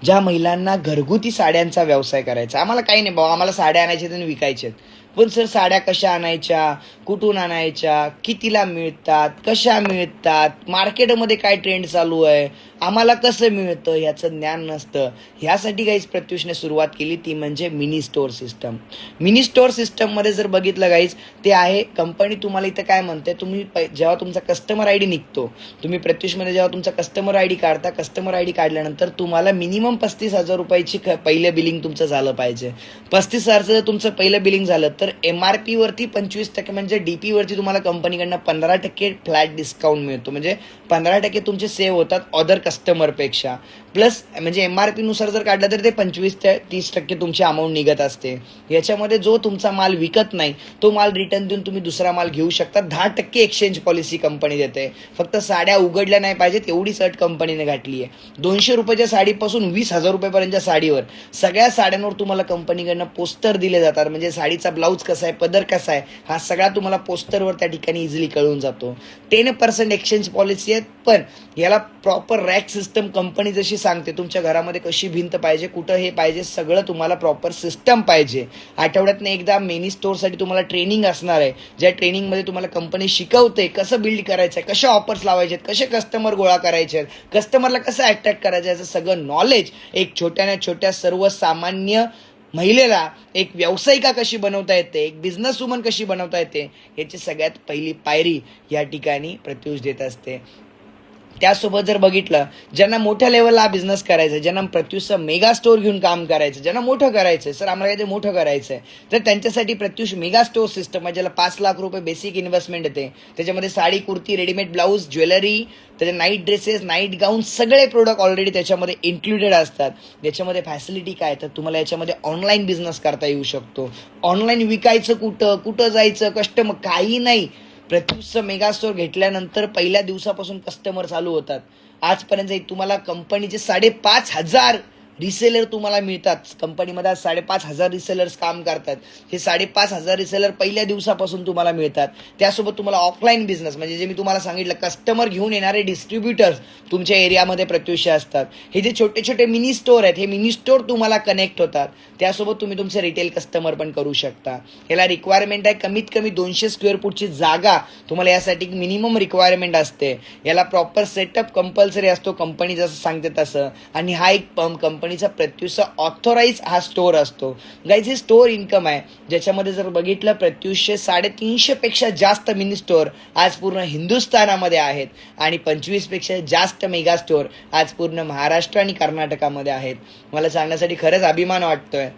ज्या महिलांना घरगुती साड्यांचा व्यवसाय करायचा, आम्हाला काही नाही बाबा, आम्हाला साड्या आणायच्या आणि विकायच्यात, पण सर साड्या कशा आणायच्या, कुठून आणायच्या, कितीला मिळतात, कशा मिळतात, मार्केटमध्ये काय ट्रेंड चालू आहे, आम्हाला कसं मिळतं याचं ज्ञान नसतं. ह्यासाठी गाईज प्रत्युषने सुरुवात केली, ती म्हणजे mini store system. Mini store सिस्टममध्ये जर बघितलं गाईज, ते आहे कंपनी तुम्हाला इथं काय म्हणते, तुम्ही जेव्हा तुमचा कस्टमर आय डी निघतो, तुम्ही प्रत्युषमध्ये जेव्हा तुमचा कस्टमर आय डी काढता, कस्टमर आय डी काढल्यानंतर तुम्हाला मिनिमम 35,000 रुपयाची पहिलं बिलिंग तुमचं झालं पाहिजे. 35,000 जर तुमचं पहिलं बिलिंग झालं तर MRP वरती 25% म्हणजे DP वरती तुम्हाला कंपनीकडनं 15% फ्लॅट डिस्काउंट मिळतो. म्हणजे 15% तुमचे सेव्ह होतात अदर कस्टमरपेक्षा. प्लस म्हणजे MRP नुसार जर काढलं तर ते 25 ते 30% तुमची अमाऊंट निघत असते. याच्यामध्ये जो तुमचा माल विकत नाही तो माल रिटर्न देऊन तुम्ही दुसरा माल घेऊ शकता. 10% एक्सचेंज पॉलिसी कंपनी देते. फक्त साड्या उघडल्या नाही पाहिजेत एवढीच अट कंपनीने घातली आहे. 200 रुपयाच्या साडीपासून 20,000 रुपयापर्यंतच्या साडीवर सगळ्या साड्यांवर तुम्हाला कंपनीकडनं पोस्टर दिले जातात. म्हणजे साडीचा ब्लाऊज कसा आहे, पदर कसा आहे, हा सगळा तुम्हाला पोस्टरवर त्या ठिकाणी इझिली कळून जातो. 10% एक्सचेंज पॉलिसी आहे, पण याला प्रॉपर रॅक सिस्टम कंपनी जशी सांगते, तुमच्या घरामध्ये कशी भिंत पाहिजे, कुठं हे पाहिजे, सगळं तुम्हाला प्रॉपर सिस्टम पाहिजे. आठवड्यातनं एकदा मिनी स्टोअरसाठी तुम्हाला ट्रेनिंग असणार आहे, ज्या ट्रेनिंगमध्ये तुम्हाला कंपनी शिकवते कसं बिल्ड करायचं आहे, कशा ऑफर्स लावायचे आहेत, कसे कस्टमर गोळा करायचे आहेत, कस्टमरला कसं अट्रॅक्ट करायचं, याचं सगळं नॉलेज एक छोट्याने छोट्या सर्वसामान्य महिलेला एक व्यावसायिका कशी बनवता येते, एक बिझनेस वुमन कशी बनवता येते, याची सगळ्यात पहिली पायरी या ठिकाणी प्रत्युष देत असते. त्यासोबत जर बघितलं, ज्यांना मोठ्या लेवलला बिझनेस करायचं, ज्यांना प्रत्युषचं मेगा स्टोअर घेऊन काम करायचं, ज्यांना मोठं करायचं सर आम्हाला काहीतरी मोठं करायचं आहे, तर त्यांच्यासाठी प्रत्युष मेगा स्टोअर सिस्टम आहे, ज्याला 5 लाख रुपये बेसिक इन्व्हेस्टमेंट येते. त्याच्यामध्ये sari, kurti, readymade blouse, jewellery, त्याचे नाईट ड्रेसेस, नाईट गाऊन, सगळे प्रोडक्ट ऑलरेडी त्याच्यामध्ये इन्क्लुडेड असतात. याच्यामध्ये फॅसिलिटी काय, तर तुम्हाला याच्यामध्ये ऑनलाईन बिझनेस करता येऊ शकतो. ऑनलाईन विकायचं कुठं जायचं, कस्टमर काही नाही. प्रत्युषचं मेगा स्टोअर घेतल्यानंतर पहिल्या दिवसापासून कस्टमर चालू होतात. आजपर्यंत तुम्हाला कंपनीचे 5,500 रिसेलर तुम्हाला मिळतात. कंपनीमध्ये 5,500 रिसेलर्स काम करतात. हे 5,500 रिसेलर पहिल्या दिवसापासून तुम्हाला मिळतात. त्यासोबत तुम्हाला ऑफलाईन बिझनेस म्हणजे जे मी तुम्हाला सांगितलं, कस्टमर घेऊन येणारे डिस्ट्रीब्युटर्स तुमच्या एरियामध्ये प्रत्युष असतात. हे जे छोटे छोटे मिनी स्टोअर आहेत, हे मिनी स्टोअर तुम्हाला कनेक्ट होतात. त्यासोबत तुम्ही तुमचे रिटेल कस्टमर पण करू शकता. याला रिक्वायरमेंट आहे कमीत कमी 200 स्क्वेअर फूटची जागा तुम्हाला यासाठी मिनिमम रिक्वायरमेंट असते. याला प्रॉपर सेटअप कंपल्सरी असतो, कंपनी जसं सांगते तसं. आणि हा एक कंपनीचा प्रत्युषचा ऑथोराइज हा स्टोअर असतो. गाईज हे स्टोअर इन्कम आहे, ज्याच्यामध्ये जर बघितलं प्रत्युषचे 350 पेक्षा जास्त मिनी स्टोअर आज पूर्ण हिंदुस्थानामध्ये आहेत आणि 25 पेक्षा जास्त मेगा स्टोअर आज पूर्ण महाराष्ट्र आणि कर्नाटकामध्ये आहेत. मला सांगण्यासाठी खरंच अभिमान वाटतोय,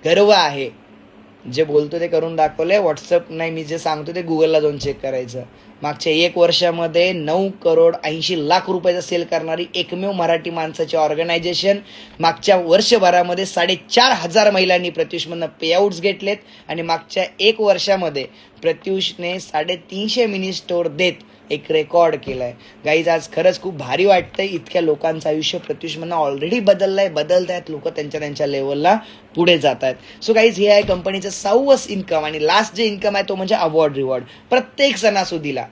गर्व आहे. जे बोलतो ते करून दाखवलंय. व्हॉट्सअप नाही, मी जे सांगतो ते गुगलला जाऊन चेक करायचं. मागच्या 1 वर्षामध्ये 9,80,00,000 रुपयाचा सेल करणारी एकमेव मराठी माणसाची ऑर्गनायझेशन. मागच्या वर्षभरामध्ये 4,500 महिलांनी प्रत्युषमधनं पेआउट्स घेतलेत आणि मागच्या 1 वर्षामध्ये प्रत्युषने 350 मिनी स्टोअर देत एक रेकॉर्ड केलाय. गाईज आज खरंच खूप भारी वाटतंय. इतक्या लोकांचं आयुष्य प्रत्युषमधनं ऑलरेडी बदलतायत लोक, त्यांच्या लेवलला पुढे जात आहेत. सो गाईज हे आहे कंपनीचं 6वं इन्कम. आणि लास्ट जे इन्कम आहे तो म्हणजे अवॉर्ड रिवॉर्ड. प्रत्येक सणासुदीला,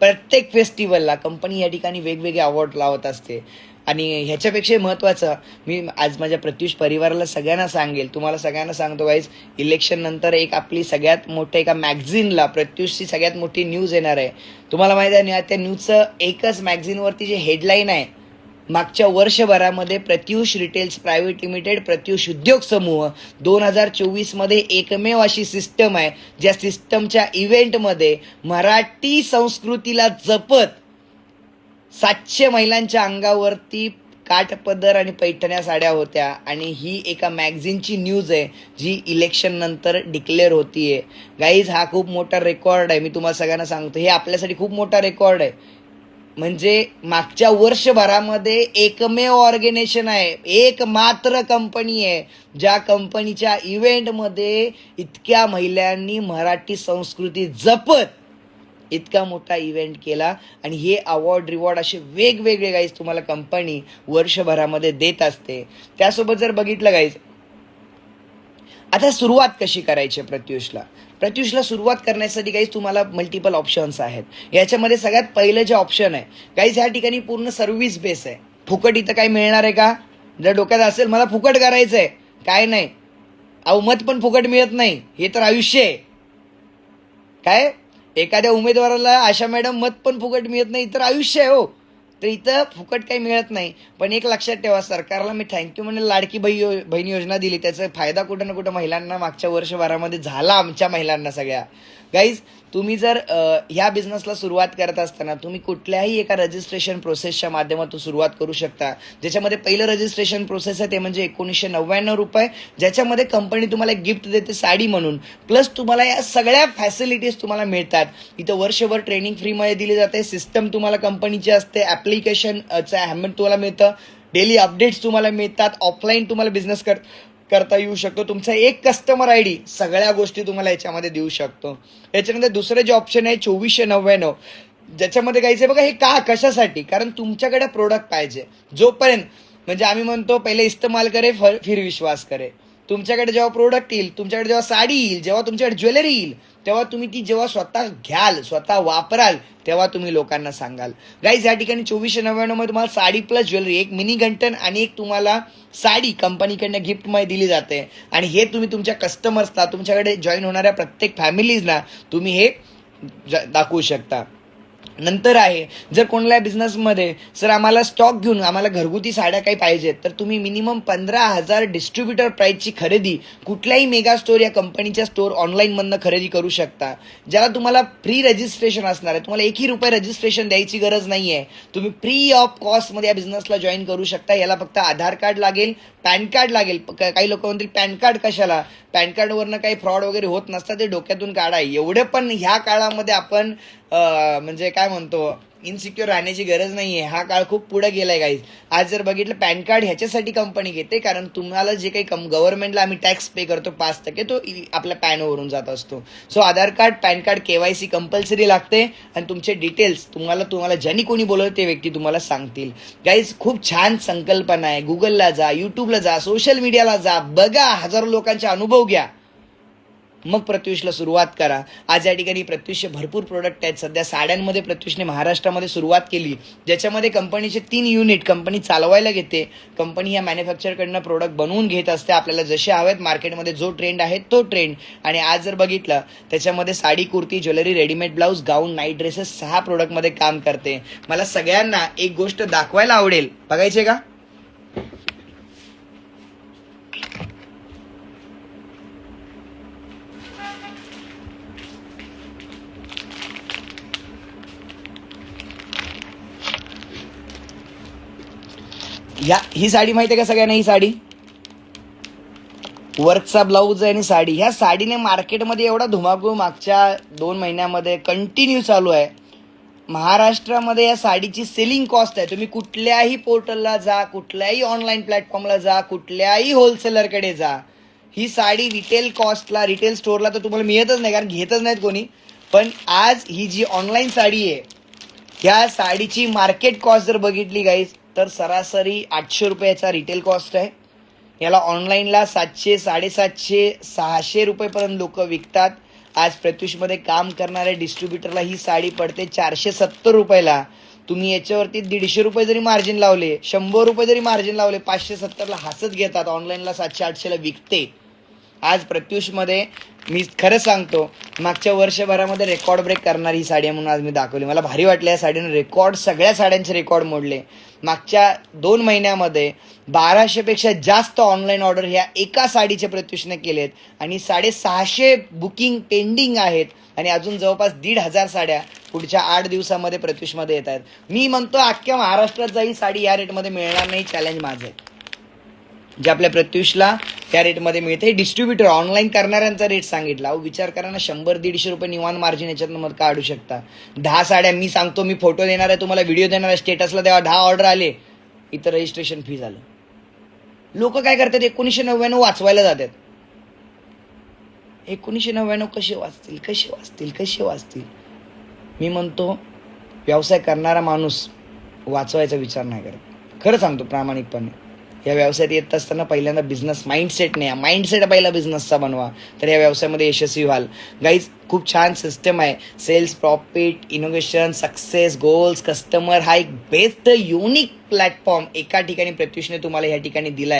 प्रत्येक फेस्टिवलला कंपनी या ठिकाणी वेगवेगळे अवॉर्ड लावत असते. आणि ह्याच्यापेक्षा महत्त्वाचं मी आज माझ्या प्रत्युष परिवाराला सगळ्यांना सांगेल, तुम्हाला सगळ्यांना सांगतो गाईज, इलेक्शन नंतर एक आपली सगळ्यात मोठ्या एका मॅगझिनला प्रत्युषची सगळ्यात मोठी न्यूज येणार आहे. तुम्हाला माहिती आहे त्या न्यूजचं एकच मॅगझिनवरती जे हेडलाईन आहे, मागच्या वर्षभरामध्ये Pratyush Retails Private Limited, Pratyush उद्योग समूह 2024 मध्ये एकमेव अशी सिस्टम आहे ज्या सिस्टमच्या इव्हेंटमध्ये मराठी संस्कृतीला जपत 700 महिलांच्या अंगावरती काठपदर आणि पैठण्या साड्या होत्या. आणि ही एका मॅगझिनची न्यूज आहे जी इलेक्शन नंतर डिक्लेअर होतीये. गाईज हा खूप मोठा रेकॉर्ड आहे. मी तुम्हाला सगळ्यांना सांगतो, हे आपल्यासाठी खूप मोठा रेकॉर्ड आहे. म्हणजे मागच्या वर्षभरामध्ये एकमेव ऑर्गनायझेशन आहे, एक मात्र कंपनी आहे ज्या कंपनीच्या इव्हेंटमध्ये इतक्या महिलांनी मराठी संस्कृती जपत इतका मोठा इव्हेंट केला. आणि हे अवॉर्ड रिवॉर्ड असे वेगवेगळे गाईज तुम्हाला कंपनी वर्षभरामध्ये देत असते. त्यासोबत जर बघितलं गाईज, आता सुरुवात कशी करायची प्रत्युषला सुरुवात करण्यासाठी गाईज तुम्हाला मल्टिपल ऑप्शन्स आहेत. याच्यामध्ये सगळ्यात पहिलं जे ऑप्शन आहे गाईज, ह्या ठिकाणी पूर्ण सर्व्हिस बेस आहे. फुकट इथं काय मिळणार आहे का? जर डोक्यात असेल मला फुकट करायचंय, काय नाही अहो, मत पण फुकट मिळत नाही, हे तर आयुष्य आहे. काय एखाद्या उमेदवाराला आशा मॅडम मत पण फुकट मिळत नाही, तर आयुष्य आहे हो. तर इथं फुकट काही मिळत नाही. पण एक लक्षात ठेवा, सरकारला मी थँक्यू म्हणेल, लाडकी बहीण योजना दिली, त्याचा फायदा कुठं ना कुठं महिलांना मागच्या वर्षभरामध्ये झाला, आमच्या महिलांना सगळ्या. गाईज तुम्ही जर ह्या बिझनेसला सुरुवात करत असताना तुम्ही कुठल्याही एका रजिस्ट्रेशन प्रोसेसच्या माध्यमातून सुरुवात करू शकता. ज्याच्यामध्ये पहिलं रजिस्ट्रेशन प्रोसेस आहे ते म्हणजे 1999 रुपये, ज्याच्यामध्ये कंपनी तुम्हाला एक गिफ्ट देते साडी म्हणून, प्लस तुम्हाला या सगळ्या फॅसिलिटीज तुम्हाला मिळतात. इथं वर्षभर ट्रेनिंग फ्रीमध्ये दिली जाते, सिस्टम तुम्हाला कंपनीची असते, ॲप्लिकेशनचं हॅम्बर तुम्हाला मिळतं, डेली अपडेट्स तुम्हाला मिळतात, ऑफलाईन तुम्हाला बिझनेस करता येऊ शकतो, तुमचा एक कस्टमर आयडी, सगळ्या गोष्टी तुम्हाला याच्यामध्ये देऊ शकतो. याच्यानंतर दुसरं जे ऑप्शन आहे 2499, ज्याच्यामध्ये गायचं बघा, हे कशासाठी? कारण तुमच्याकडे प्रोडक्ट पाहिजे. जोपर्यंत म्हणजे आम्ही म्हणतो पहिले इस्तेमाल करे फिर विश्वास करे. तुमच्याकडे जेव्हा प्रोडक्ट येईल, तुमच्याकडे जेव्हा साडी येईल, जेव्हा तुमच्याकडे ज्वेलरी येईल, तेव्हा तुम्ही ती जेव्हा स्वतः घ्याल, स्वतः वापराल, तेव्हा तुम्ही लोकांना सांगाल. गाईज या ठिकाणी 2499 मध्ये तुम्हाला साडी प्लस ज्वेलरी, एक मिनी घंटन आणि एक तुम्हाला साडी कंपनीकडनं गिफ्टमध्ये दिली जाते. आणि हे तुम्ही तुमच्या कस्टमर्सला, तुमच्याकडे जॉईन होणाऱ्या प्रत्येक फॅमिलीजना तुम्ही हे दाखवू शकता. नंतर आहे, जर कोणत्या बिझनेसमध्ये सर आम्हाला स्टॉक घेऊन आम्हाला घरगुती साड्या काही पाहिजेत, तर तुम्ही मिनिमम 15,000 डिस्ट्रीब्युटर प्राईसची खरेदी कुठल्याही मेगा स्टोर या कंपनीच्या स्टोर ऑनलाईनमधनं खरेदी करू शकता. ज्याला तुम्हाला फ्री रजिस्ट्रेशन असणार आहे, तुम्हाला एकही रुपये रजिस्ट्रेशन द्यायची गरज नाही आहे. तुम्ही फ्री ऑफ कॉस्टमध्ये या बिझनेसला जॉईन करू शकता. याला फक्त आधार कार्ड लागेल, पॅन कार्ड लागेल. काही लोक म्हणतील पॅन कार्ड कशाला? पॅन कार्डवरनं काही फ्रॉड वगैरे होत नसतात, ते डोक्यातून काढा. एवढं पण ह्या काळामध्ये आपण म्हणजे काय म्हणतो, इनसिक्युअर राहण्याची गरज नाहीये. हा काळ खूप पुढे गेलाय गाईज. आज जर बघितलं, पॅन कार्ड ह्याच्यासाठी कंपनी घेते कारण तुम्हाला जे काही गव्हर्नमेंटला आम्ही टॅक्स पे करतो 5%, तो आपल्या पॅनवरून जात असतो. So Aadhaar card, PAN card, KYC compulsory लागते. आणि तुमचे डिटेल्स तुम्हाला ज्यांनी कोणी बोलवलं ते व्यक्ती तुम्हाला सांगतील. गाईज खूप छान संकल्पना आहे. गुगलला जा, युट्यूबला जा, सोशल मीडियाला जा, बघा, हजारो लोकांचे अनुभव घ्या, मग प्रत्युषला सुरुवात करा. आज या ठिकाणी प्रत्युषचे भरपूर प्रोडक्ट आहेत. सध्या साड्यांमध्ये प्रत्युषने महाराष्ट्रामध्ये सुरुवात केली, ज्याच्यामध्ये कंपनीचे 3 युनिट कंपनी चालवायला घेते. कंपनी या मॅन्युफॅक्चरकडनं प्रोडक्ट बनवून घेत असते, आपल्याला जसे हवेत, मार्केटमध्ये जो ट्रेंड आहे तो ट्रेंड. आणि आज जर बघितलं, त्याच्यामध्ये sari, kurti, jewellery, readymade blouse, gown, night dresses 6 प्रोडक्टमध्ये काम करते. मला सगळ्यांना एक गोष्ट दाखवायला आवडेल, बघायचे का? ही साडी माहिती आहे का सगळ्यांना? ही साडी वर्कचा ब्लाऊज आहे आणि साडी. ह्या साडीने मार्केटमध्ये एवढा धुमाकूळ मागच्या 2 महिन्यामध्ये कंटिन्यू चालू आहे. महाराष्ट्रामध्ये या साडीची सेलिंग कॉस्ट आहे. तुम्ही कुठल्याही पोर्टलला जा, कुठल्याही ऑनलाईन प्लॅटफॉर्मला जा, कुठल्याही होलसेलरकडे जा, ही साडी रिटेल कॉस्टला, रिटेल स्टोअरला तर तुम्हाला मिळतच नाही, कारण घेतच नाहीत कोणी. पण आज ही जी ऑनलाईन साडी आहे, ह्या साडीची मार्केट कॉस्ट जर बघितली गाईज, तर सरासरी 800 रुपयाचा रिटेल कॉस्ट आहे. याला ऑनलाईनला 700, 750, 600 रुपयेपर्यंत लोक विकतात. आज प्रत्युषमध्ये काम करणाऱ्या डिस्ट्रीब्युटरला ही साडी पडते 470 रुपयाला. तुम्ही याच्यावरती 150 रुपये जरी मार्जिन लावले, 100 रुपये जरी मार्जिन लावले, 570ला हसत घेतात. ऑनलाईनला 700-800ला विकते. आज प्रत्युषमध्ये मी खरं सांगतो, मागच्या वर्षभरामध्ये रेकॉर्ड ब्रेक करणारी ही साडी म्हणून आज मी दाखवली. मला भारी वाटलं, या साडीने रेकॉर्ड, सगळ्या साड्यांचे रेकॉर्ड मोडले. मागच्या 2 महिन्यामध्ये 1200 पेक्षा जास्त ऑनलाईन ऑर्डर ह्या एका साडीचे प्रत्युषने केलेत. आणि 650 बुकिंग पेंडिंग आहेत. आणि अजून जवळपास 1,500 साड्या पुढच्या 8 दिवसामध्ये प्रत्युषमध्ये येत आहेत. मी म्हणतो अख्ख्या महाराष्ट्रात जाईल साडी या रेटमध्ये मिळणार नाही, चॅलेंज माझं आहे. जे आपल्या प्रत्युषला त्या रेटमध्ये मिळते. डिस्ट्रीब्युटर ऑनलाईन करणाऱ्यांचा रेट सांगितला. अहो विचार करा ना, 100-150 रुपये निवान मार्जिन याच्यातनं मग काढू शकता. 10 साड्या मी सांगतो, मी फोटो देणार आहे तुम्हाला, व्हिडिओ देणार आहे, स्टेटसला तेव्हा 10 ऑर्डर आले, इथं रजिस्ट्रेशन फी झालं. लोक काय करतात, 1999 वाचवायला जातात. 1999 कसे वाचतील? मी म्हणतो व्यवसाय करणारा माणूस वाचवायचा विचार नाही करत. खरं सांगतो प्रामाणिकपणे. या व्यवसायात येत असताना पहिल्यांदा बिझनेस माइंडसेट नाही, माइंडसेट पहिला बिझनेसचा बनवा, तर या व्यवसायामध्ये यशस्वी व्हाल. गाईज खूप छान सिस्टम आहे. Sales, profit, innovation, success, goals, customer हा एक बेस्ट युनिक प्लॅटफॉर्म एका ठिकाणी प्रत्युषने तुम्हाला या ठिकाणी दिलाय.